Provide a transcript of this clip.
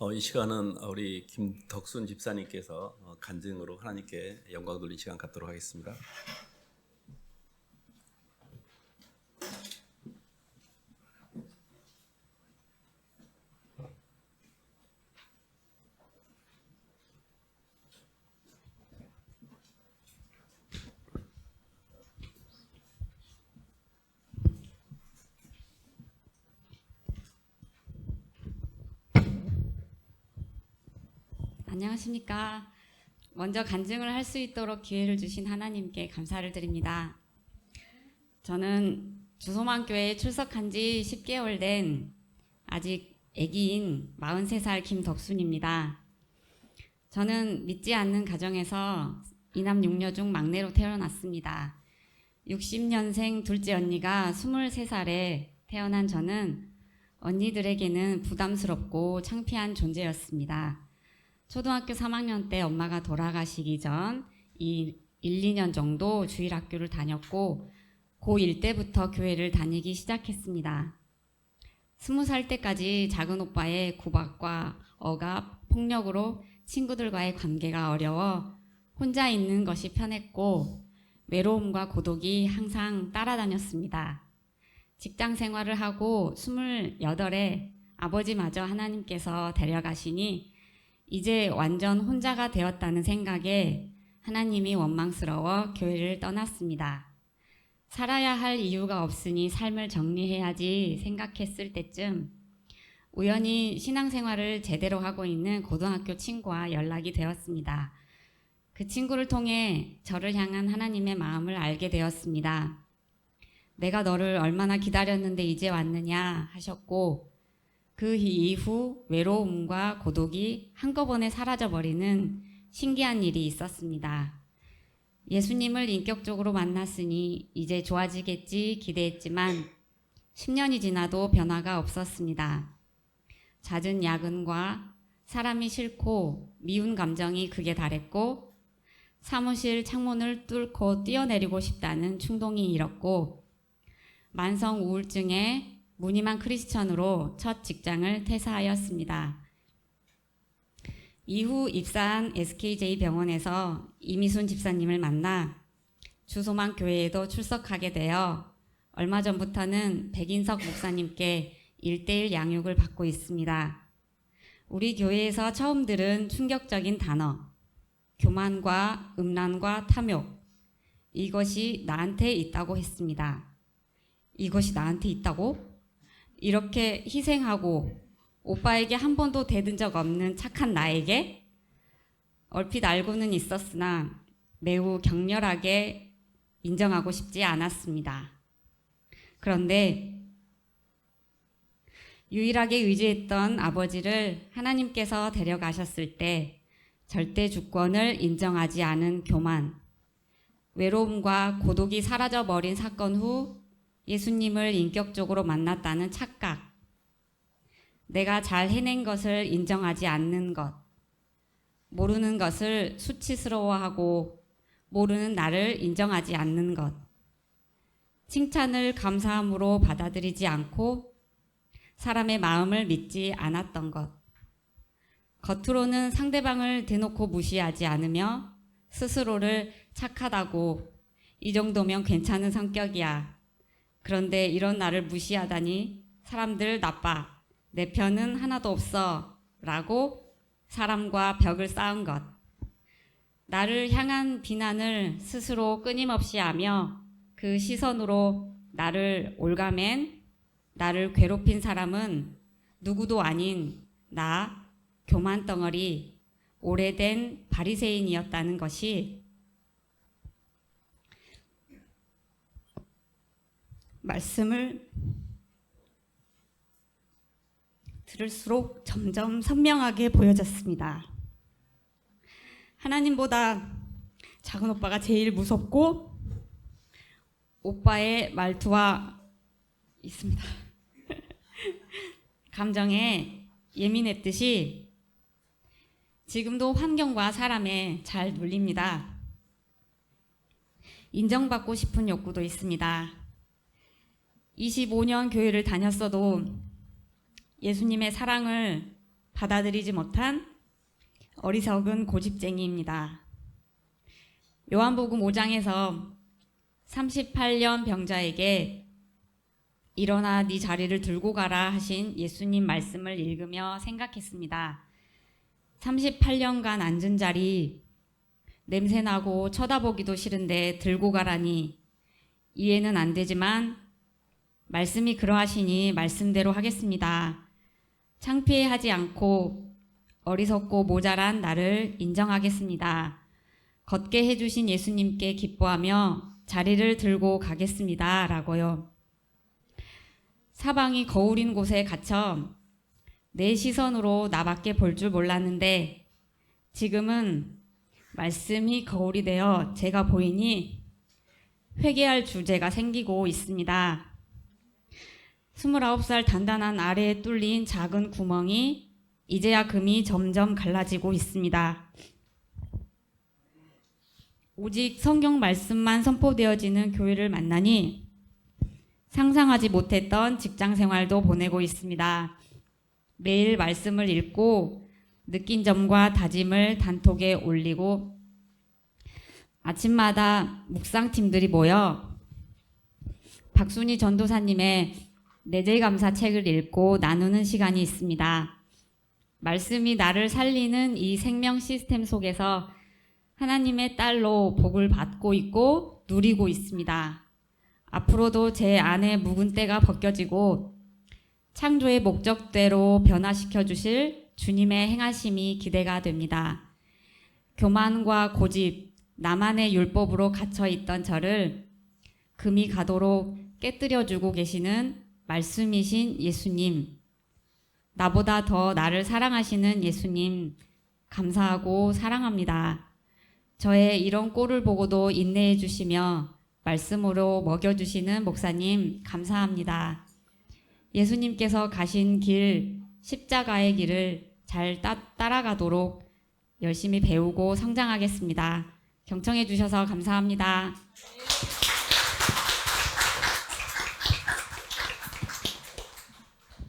이 시간은 우리 김덕순 집사님께서 간증으로 하나님께 영광 돌리는 시간 갖도록 하겠습니다. 안녕하십니까. 먼저 간증을 할 수 있도록 기회를 주신 하나님께 감사를 드립니다. 저는 주소만교회에 출석한 지 10개월 된 아직 아기인 43살 김덕순입니다. 저는 믿지 않는 가정에서 이남 6녀 중 막내로 태어났습니다. 60년생 둘째 언니가 23살에 태어난 저는 언니들에게는 부담스럽고 창피한 존재였습니다. 초등학교 3학년 때 엄마가 돌아가시기 전 1, 2년 정도 주일학교를 다녔고 고1 때부터 교회를 다니기 시작했습니다. 20살 때까지 작은 오빠의 구박과 억압, 폭력으로 친구들과의 관계가 어려워 혼자 있는 것이 편했고 외로움과 고독이 항상 따라다녔습니다. 직장 생활을 하고 28에 아버지마저 하나님께서 데려가시니 이제 완전 혼자가 되었다는 생각에 하나님이 원망스러워 교회를 떠났습니다. 살아야 할 이유가 없으니 삶을 정리해야지 생각했을 때쯤 우연히 신앙생활을 제대로 하고 있는 고등학교 친구와 연락이 되었습니다. 그 친구를 통해 저를 향한 하나님의 마음을 알게 되었습니다. 내가 너를 얼마나 기다렸는데 이제 왔느냐 하셨고 그 이후 외로움과 고독이 한꺼번에 사라져버리는 신기한 일이 있었습니다. 예수님을 인격적으로 만났으니 이제 좋아지겠지 기대했지만 10년이 지나도 변화가 없었습니다. 잦은 야근과 사람이 싫고 미운 감정이 극에 달했고 사무실 창문을 뚫고 뛰어내리고 싶다는 충동이 일었고 만성 우울증에 무늬만 크리스천으로 첫 직장을 퇴사하였습니다. 이후 입사한 SKJ 병원에서 이미순 집사님을 만나 주소만 교회에도 출석하게 되어 얼마 전부터는 백인석 목사님께 1:1 양육을 받고 있습니다. 우리 교회에서 처음 들은 충격적인 단어, 교만과 음란과 탐욕, 이것이 나한테 있다고 했습니다. 이것이 나한테 있다고? 이렇게 희생하고 오빠에게 한 번도 대든 적 없는 착한 나에게 얼핏 알고는 있었으나 매우 격렬하게 인정하고 싶지 않았습니다. 그런데 유일하게 의지했던 아버지를 하나님께서 데려가셨을 때 절대 주권을 인정하지 않은 교만, 외로움과 고독이 사라져버린 사건 후 예수님을 인격적으로 만났다는 착각, 내가 잘 해낸 것을 인정하지 않는 것, 모르는 것을 수치스러워하고 모르는 나를 인정하지 않는 것, 칭찬을 감사함으로 받아들이지 않고 사람의 마음을 믿지 않았던 것, 겉으로는 상대방을 대놓고 무시하지 않으며 스스로를 착하다고 이 정도면 괜찮은 성격이야. 그런데 이런 나를 무시하다니 사람들 나빠. 내 편은 하나도 없어. 라고 사람과 벽을 쌓은 것. 나를 향한 비난을 스스로 끊임없이 하며 그 시선으로 나를 올가맨, 나를 괴롭힌 사람은 누구도 아닌 나, 교만 덩어리, 오래된 바리새인이었다는 것이 말씀을 들을수록 점점 선명하게 보여졌습니다. 하나님보다 작은 오빠가 제일 무섭고 오빠의 말투와 있습니다. 감정에 예민했듯이 지금도 환경과 사람에 잘 눌립니다. 인정받고 싶은 욕구도 있습니다. 25년 교회를 다녔어도 예수님의 사랑을 받아들이지 못한 어리석은 고집쟁이입니다. 요한복음 5장에서 38년 병자에게 일어나 네 자리를 들고 가라 하신 예수님 말씀을 읽으며 생각했습니다. 38년간 앉은 자리, 냄새나고 쳐다보기도 싫은데 들고 가라니 이해는 안 되지만 말씀이 그러하시니 말씀대로 하겠습니다. 창피해하지 않고 어리석고 모자란 나를 인정하겠습니다. 걷게 해주신 예수님께 기뻐하며 자리를 들고 가겠습니다. 라고요. 사방이 거울인 곳에 갇혀 내 시선으로 나밖에 볼 줄 몰랐는데 지금은 말씀이 거울이 되어 제가 보이니 회개할 주제가 생기고 있습니다. 29살 단단한 아래에 뚫린 작은 구멍이 이제야 금이 점점 갈라지고 있습니다. 오직 성경 말씀만 선포되어지는 교회를 만나니 상상하지 못했던 직장 생활도 보내고 있습니다. 매일 말씀을 읽고 느낀 점과 다짐을 단톡에 올리고 아침마다 묵상팀들이 모여 박순희 전도사님의 내재감사 책을 읽고 나누는 시간이 있습니다. 말씀이 나를 살리는 이 생명 시스템 속에서 하나님의 딸로 복을 받고 있고 누리고 있습니다. 앞으로도 제 안에 묵은 때가 벗겨지고 창조의 목적대로 변화시켜 주실 주님의 행하심이 기대가 됩니다. 교만과 고집, 나만의 율법으로 갇혀 있던 저를 금이 가도록 깨뜨려 주고 계시는 말씀이신 예수님, 나보다 더 나를 사랑하시는 예수님, 감사하고 사랑합니다. 저의 이런 꼴을 보고도 인내해 주시며 말씀으로 먹여주시는 목사님 감사합니다. 예수님께서 가신 길, 십자가의 길을 잘 따라가도록 열심히 배우고 성장하겠습니다. 경청해 주셔서 감사합니다.